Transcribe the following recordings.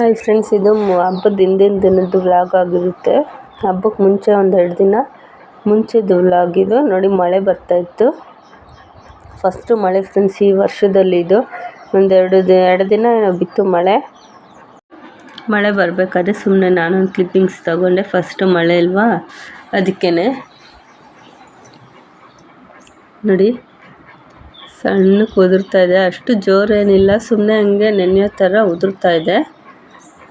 Hi friends, ಇದು ಹಬ್ಬದ ಹಿಂದಿನ ದಿನದ್ದು ವ್ಲಾಗ್ ಆಗಿರುತ್ತೆ. ಹಬ್ಬಕ್ಕೆ ಮುಂಚೆ ಒಂದು 2 ದಿನ ಮುಂಚೆದು ವ್ಲಾಗ್ ಇದು. ನೋಡಿ, ಮಳೆ ಬರ್ತಾಯಿತ್ತು. ಫಸ್ಟು ಮಳೆ ಫ್ರೆಂಡ್ಸ್ ಈ ವರ್ಷದಲ್ಲಿ. ಇದು ಎರಡು ದಿನ ಬಿತ್ತು ಮಳೆ ಬರಬೇಕಾದ್ರೆ ಸುಮ್ಮನೆ ನಾನೊಂದು ಕ್ಲಿಪ್ಪಿಂಗ್ಸ್ ತಗೊಂಡೆ. ಫಸ್ಟು ಮಳೆ ಅಲ್ವಾ, ಅದಕ್ಕೇ ನೋಡಿ ಸಣ್ಣಕ್ಕೆ ಉದುರ್ತಾ ಇದೆ. ಅಷ್ಟು ಜೋರೇನಿಲ್ಲ, ಸುಮ್ಮನೆ ಹಂಗೆ ನೆನೆಯೋ ಥರ ಉದುರ್ತಾ ಇದೆ.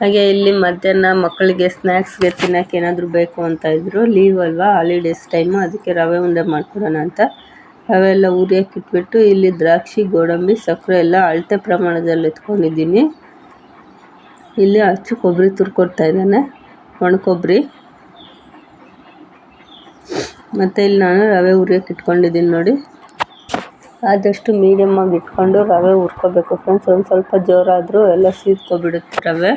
ಹಾಗೆ ಇಲ್ಲಿ ಮಧ್ಯಾಹ್ನ ಮಕ್ಕಳಿಗೆ ಸ್ನ್ಯಾಕ್ಸ್ಗೆ ತಿನ್ನೋಕ್ಕೆ ಏನಾದರೂ ಬೇಕು ಅಂತ ಇದ್ದರು. ಲೀವ್ ಅಲ್ವಾ, ಹಾಲಿಡೇಸ್ ಟೈಮು, ಅದಕ್ಕೆ ರವೆ ಉಂಡೆ ಮಾಡ್ಕೊಡೋಣ ಅಂತ ರವೆ ಎಲ್ಲ ಹುರಿಯೋಕೆ ಇಟ್ಬಿಟ್ಟು ಇಲ್ಲಿ ದ್ರಾಕ್ಷಿ, ಗೋಡಂಬಿ, ಸಕ್ಕರೆ ಎಲ್ಲ ಅಳತೆ ಪ್ರಮಾಣದಲ್ಲಿ ಎತ್ಕೊಂಡಿದ್ದೀನಿ. ಇಲ್ಲಿ ಹಚ್ಚು ಕೊಬ್ಬರಿ ತುರ್ಕೊಡ್ತಾ ಇದ್ದಾನೆ, ಒಣ ಕೊಬ್ಬರಿ. ಮತ್ತು ಇಲ್ಲಿ ನಾನು ರವೆ ಹುರಿಯೋಕೆ ಇಟ್ಕೊಂಡಿದ್ದೀನಿ. ನೋಡಿ, ಆದಷ್ಟು ಮೀಡಿಯಮ್ಮಾಗಿ ಇಟ್ಕೊಂಡು ರವೆ ಹುರ್ಕೋಬೇಕು ಫ್ರೆಂಡ್ಸ್. ಒಂದು ಸ್ವಲ್ಪ ಜೋರಾದರೂ ಎಲ್ಲ ಸೀದ್ಕೊಬಿಡುತ್ತೆ ರವೆ.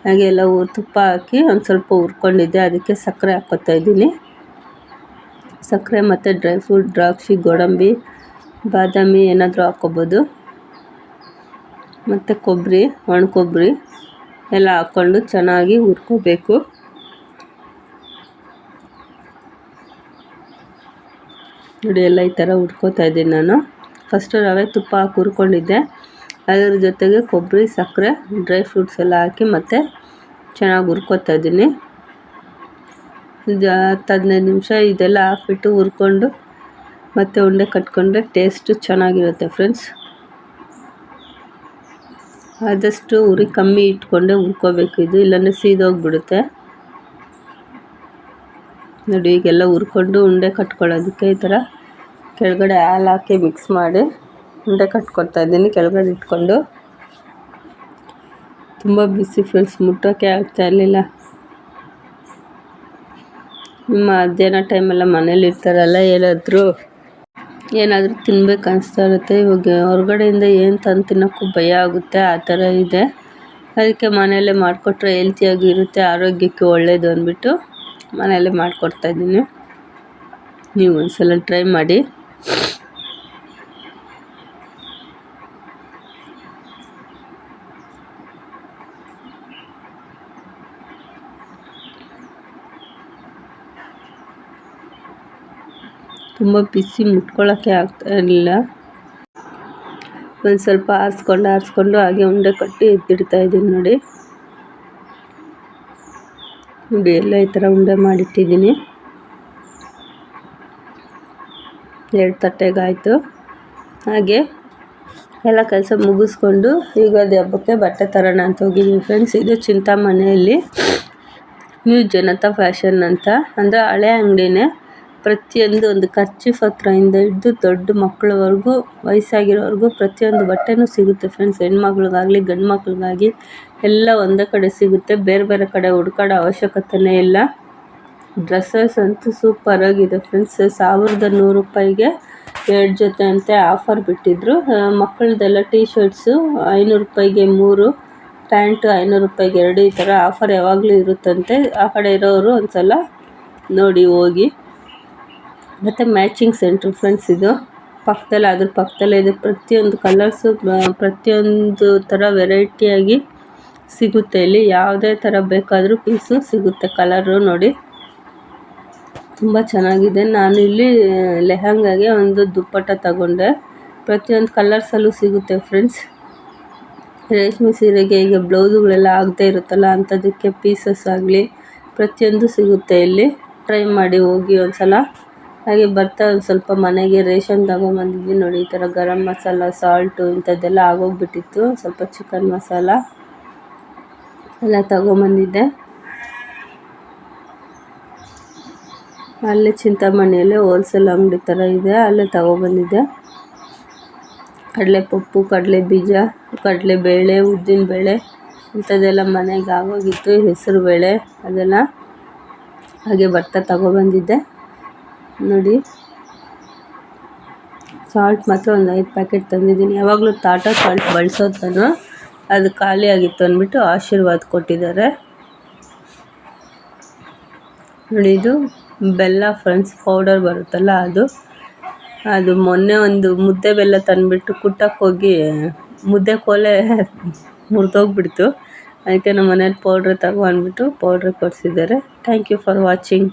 ಹಾಗೆ ಎಲ್ಲ ತುಪ್ಪ ಹಾಕಿ ಒಂದು ಸ್ವಲ್ಪ ಹುರ್ಕೊಂಡಿದ್ದೆ, ಅದಕ್ಕೆ ಸಕ್ಕರೆ ಹಾಕ್ಕೊತಾ ಇದ್ದೀನಿ. ಸಕ್ಕರೆ ಮತ್ತು ಡ್ರೈ ಫ್ರೂಟ್, ದ್ರಾಕ್ಷಿ, ಗೋಡಂಬಿ, ಬಾದಾಮಿ ಏನಾದರೂ ಹಾಕ್ಕೊಬೋದು. ಮತ್ತು ಕೊಬ್ಬರಿ, ಒಣ ಕೊಬ್ಬರಿ ಎಲ್ಲ ಹಾಕ್ಕೊಂಡು ಚೆನ್ನಾಗಿ ಹುರ್ಕೋಬೇಕು. ನೋಡಿ, ಎಲ್ಲ ಈ ಥರ ಹುರ್ಕೋತಾ ಇದ್ದೀನಿ ನಾನು. ಫಸ್ಟು ರವೆ ತುಪ್ಪ ಹಾಕಿ ಹುರ್ಕೊಂಡಿದ್ದೆ, ಅದರ ಜೊತೆಗೆ ಕೊಬ್ಬರಿ, ಸಕ್ಕರೆ, ಡ್ರೈ ಫ್ರೂಟ್ಸ್ ಎಲ್ಲ ಹಾಕಿ ಮತ್ತು ಚೆನ್ನಾಗಿ ಹುರ್ಕೋತಾ ಇದ್ದೀನಿ. 10-15 ನಿಮಿಷ ಇದೆಲ್ಲ ಹಾಕ್ಬಿಟ್ಟು ಹುರ್ಕೊಂಡು ಮತ್ತು ಉಂಡೆ ಕಟ್ಕೊಂಡ್ರೆ ಟೇಸ್ಟು ಚೆನ್ನಾಗಿರುತ್ತೆ ಫ್ರೆಂಡ್ಸ್. ಆದಷ್ಟು ಉರಿ ಕಮ್ಮಿ ಇಟ್ಕೊಂಡೆ ಹುರ್ಕೋಬೇಕು ಇದು, ಇಲ್ಲಾಂದರೆ ಸೀದೋಗಿಬಿಡುತ್ತೆ. ನೋಡಿ, ಈಗೆಲ್ಲ ಹುರ್ಕೊಂಡು ಉಂಡೆ ಕಟ್ಕೊಳ್ಳೋದಕ್ಕೆ ಈ ಥರ ಕೆಳಗಡೆ ಹಾಲು ಹಾಕಿ ಮಿಕ್ಸ್ ಮಾಡಿ ಉಂಡೆ ಕಟ್ಕೊತಾ ಇದ್ದೀನಿ ಕೆಳಗಡೆ ಇಟ್ಕೊಂಡು. ತುಂಬ ಬಿಸಿ ಫ್ರೆಂಡ್ಸ್, ಮುಟ್ಟೋಕ್ಕೆ ಆಗ್ತಾ ಇರಲಿಲ್ಲ. ಮಧ್ಯಾಹ್ನ ಟೈಮೆಲ್ಲ ಮನೇಲಿ ಇರ್ತಾರಲ್ಲ, ಏನಾದರೂ ತಿನ್ಬೇಕು ಅನಿಸ್ತಾ ಇರುತ್ತೆ. ಇವಾಗ ಹೊರಗಡೆಯಿಂದ ಏನು ತಂದು ತಿನ್ನೋಕ್ಕೂ ಭಯ ಆಗುತ್ತೆ, ಆ ಥರ ಇದೆ. ಅದಕ್ಕೆ ಮನೆಯಲ್ಲೇ ಮಾಡಿಕೊಟ್ರೆ ಹೆಲ್ತಿಯಾಗಿ ಇರುತ್ತೆ, ಆರೋಗ್ಯಕ್ಕೆ ಒಳ್ಳೆಯದು ಅಂದ್ಬಿಟ್ಟು ಮನೆಯಲ್ಲೇ ಮಾಡಿಕೊಡ್ತಾಯಿದ್ದೀನಿ. ನೀವು ಒಂದ್ಸಲ ಟ್ರೈ ಮಾಡಿ. ತುಂಬ ಬಿಸಿ ಮುಟ್ಕೊಳ್ಳೋಕ್ಕೆ ಆಗ್ತಾ ಇರಲಿಲ್ಲ. ಒಂದು ಸ್ವಲ್ಪ ಆರಿಸ್ಕೊಂಡು ಹಾಗೆ ಉಂಡೆ ಕಟ್ಟಿ ಎತ್ತಿಡ್ತಾ ಇದ್ದೀನಿ. ನೋಡಿ, ಎಲ್ಲ ಈ ಥರ ಉಂಡೆ ಮಾಡಿಟ್ಟಿದ್ದೀನಿ. 2 ತಟ್ಟೆಗಾಯಿತು. ಹಾಗೆ ಎಲ್ಲ ಕೆಲಸ ಮುಗಿಸ್ಕೊಂಡು ಯುಗಾದಿ ಹಬ್ಬಕ್ಕೆ ಬಟ್ಟೆ ತರೋಣ ಅಂತ ಹೋಗಿದ್ದೀನಿ ಫ್ರೆಂಡ್ಸ್. ಇದು ಚಿಂತಾಮಣಿಯಲ್ಲಿ ನ್ಯೂ ಜನತಾ ಫ್ಯಾಷನ್ ಅಂತ, ಅಂದರೆ ಹಳೆ ಅಂಗಡಿನೇ. ಪ್ರತಿಯೊಂದು ಒಂದು ಕರ್ಚೀಫ್ ಹತ್ರದಿಂದ ಹಿಡಿದು ದೊಡ್ಡ ಮಕ್ಕಳವರೆಗೂ, ವಯಸ್ಸಾಗಿರೋವರೆಗೂ ಪ್ರತಿಯೊಂದು ಬಟ್ಟೆನೂ ಸಿಗುತ್ತೆ ಫ್ರೆಂಡ್ಸ್. ಹೆಣ್ಮಕ್ಳಿಗಾಗಲಿ ಗಂಡು ಮಕ್ಳಿಗಾಗಿ ಎಲ್ಲ ಒಂದೇ ಕಡೆ ಸಿಗುತ್ತೆ. ಬೇರೆ ಬೇರೆ ಕಡೆ ಹುಡ್ಕಾಡೋ ಅವಶ್ಯಕತೆಯೇ ಇಲ್ಲ. ಡ್ರೆಸ್ಸಸ್ ಅಂತೂ ಸೂಪರಾಗಿದೆ ಫ್ರೆಂಡ್ಸ್. 1100 ರೂಪಾಯಿಗೆ 2 ಜೊತೆ ಅಂತೆ ಆಫರ್ ಬಿಟ್ಟಿದ್ರು. ಮಕ್ಕಳದೆಲ್ಲ ಟೀ ಶರ್ಟ್ಸು 500 ರೂಪಾಯಿಗೆ 3, ಪ್ಯಾಂಟು 500 ರೂಪಾಯಿಗೆ 2, ಈ ಥರ ಆಫರ್ ಯಾವಾಗಲೂ ಇರುತ್ತಂತೆ. ಆ ಕಡೆ ಇರೋರು ಒಂದು ಸಲ ನೋಡಿ ಹೋಗಿ. ಮತ್ತು ಮ್ಯಾಚಿಂಗ್ ಸೆಂಟ್ರ್ ಫ್ರೆಂಡ್ಸ್, ಇದು ಅದ್ರ ಪಕ್ಕದಲ್ಲೇ ಇದೆ. ಪ್ರತಿಯೊಂದು ಕಲರ್ಸು, ಪ್ರತಿಯೊಂದು ಥರ ವೆರೈಟಿಯಾಗಿ ಸಿಗುತ್ತೆ ಇಲ್ಲಿ. ಯಾವುದೇ ಥರ ಬೇಕಾದರೂ ಪೀಸು ಸಿಗುತ್ತೆ. ಕಲರು ನೋಡಿ ತುಂಬ ಚೆನ್ನಾಗಿದೆ. ನಾನು ಇಲ್ಲಿ ಲೆಹಂಗಾಗೆ ಒಂದು ದುಪ್ಪಟ್ಟ ತಗೊಂಡೆ. ಪ್ರತಿಯೊಂದು ಕಲರ್ಸಲ್ಲೂ ಸಿಗುತ್ತೆ ಫ್ರೆಂಡ್ಸ್. ರೇಷ್ಮೆ ಸೀರೆಗೆ ಈಗ ಬ್ಲೌಸುಗಳೆಲ್ಲ ಆಗದೆ ಇರುತ್ತಲ್ಲ, ಅಂಥದಕ್ಕೆ ಪೀಸಸ್ ಆಗಲಿ ಪ್ರತಿಯೊಂದು ಸಿಗುತ್ತೆ ಇಲ್ಲಿ. ಟ್ರೈ ಮಾಡಿ ಹೋಗಿ ಒಂದು ಸಲ. ಹಾಗೆ ಬರ್ತಾ ಒಂದು ಸ್ವಲ್ಪ ಮನೆಗೆ ರೇಷನ್ ತಗೊಂಬಂದಿದ್ದೀನಿ. ನೋಡಿ, ಈ ಥರ ಗರಂ ಮಸಾಲ, ಸಾಲ್ಟು ಇಂಥದ್ದೆಲ್ಲ ಆಗೋಗ್ಬಿಟ್ಟಿತ್ತು. ಸ್ವಲ್ಪ ಚಿಕನ್ ಮಸಾಲ ಎಲ್ಲ ತಗೊಂಬಂದಿದ್ದೆ. ಅಲ್ಲೇ ಚಿಂತಾಮಣಿಯಲ್ಲೇ ಹೋಲ್ಸೇಲ್ ಅಂಗಡಿ ಥರ ಇದೆ, ಅಲ್ಲೇ ತಗೊಬಂದಿದ್ದೆ. ಕಡಲೆಪಪ್ಪು, ಕಡಲೆ ಬೀಜ, ಕಡಲೆಬೇಳೆ, ಉದ್ದಿನಬೇಳೆ ಇಂಥದ್ದೆಲ್ಲ ಮನೆಗೆ ಆಗೋಗಿತ್ತು. ಹೆಸರು ಬೇಳೆ ಅದೆಲ್ಲ ಹಾಗೆ ಬರ್ತಾ ತಗೊಬಂದಿದ್ದೆ. ನೋಡಿ, ಸಾಲ್ಟ್ ಮಾತ್ರ ಒಂದು 5 ಪ್ಯಾಕೆಟ್ ತಂದಿದ್ದೀನಿ. ಯಾವಾಗಲೂ ಟಾಟಾ ಸಾಲ್ಟ್ ಬಳಸೋದು ನಾನು, ಅದು ಖಾಲಿ ಆಗಿತ್ತು ಅಂದ್ಬಿಟ್ಟು ಆಶೀರ್ವಾದ್ ಕೊಟ್ಟಿದ್ದಾರೆ. ನೋಡಿ, ಇದು ಬೆಲ್ಲ ಫ್ರೆಂಡ್ಸ್, ಪೌಡರ್ ಬರುತ್ತಲ್ಲ ಅದು ಮೊನ್ನೆ ಒಂದು ಮುದ್ದೆ ಬೆಲ್ಲ ತಂದುಬಿಟ್ಟು ಕುಟ್ಟಕ್ಕೆ ಹೋಗಿ ಮುದ್ದೆ ಕೋಲೆ ಮುರಿದೋಗ್ಬಿಡ್ತು. ಅದಕ್ಕೆ ನಮ್ಮ ಮನೇಲಿ ಪೌಡ್ರ್ ತಗೋ ಅಂದ್ಬಿಟ್ಟು ಪೌಡ್ರ್ ಕೊಡಿಸಿದ್ದಾರೆ. Thank you for watching.